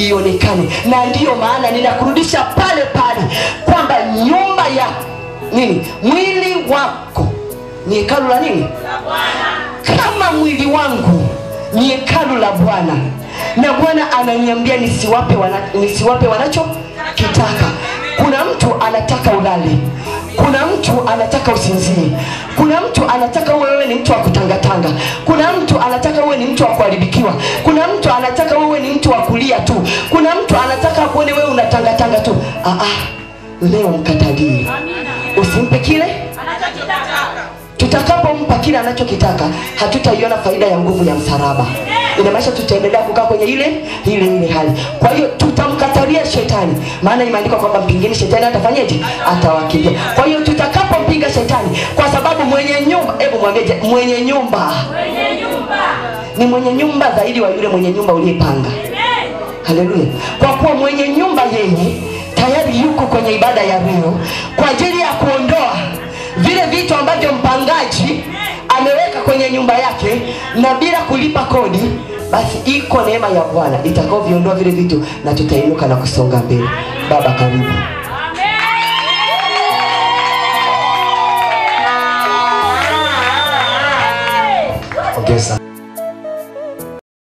ionekane. Na ndiyo maana ninakurudisha pale pale kwamba nyumba ya nini, mwili wako ni hekalu la nini? La Bwana. Kama mwili wangu ni hekalu la Bwana, na Bwana ananiambia nisiwape wanacho kitaka. Kuna mtu anataka ulale, kuna mtu anataka usinzie, kuna mtu anataka wewe ni mtu wa kutangatanga, kuna mtu anataka wewe ni mtu wa kuharibikiwa, kuna mtu anataka wewe ni mtu wa kulia tu, kuna mtu anataka kuone wewe unatangatanga tu. Leo mkatalie, usimpe kile anachokitaka. Tutakapompa kile anachokitaka, hatutaiona faida ya nguvu ya msalaba. Inamaanisha tutaendelea kukaa kwenye ile hali. Kwa hiyo tutamkatalia shetani, maana imeandikwa kwamba mpingeni shetani atafanyaje? Atawakimbia. Kwa hiyo tutakapompinga shetani, kwa sababu mwenye nyumba, hebu mwambie mwenye nyumba ni mwenye nyumba zaidi wa yule mwenye nyumba uliyepanga. Haleluya. Kwa kuwa mwenye nyumba yeye tayari yuko kwenye ibada ya leo kwa ajili ya kuondoa vile vitu ambavyo mpangaji ameweka kwenye nyumba yake na bila kulipa kodi. Basi iko neema ya Bwana itakao viondoa vile vitu, na tutainuka na kusonga mbele. Baba karibu.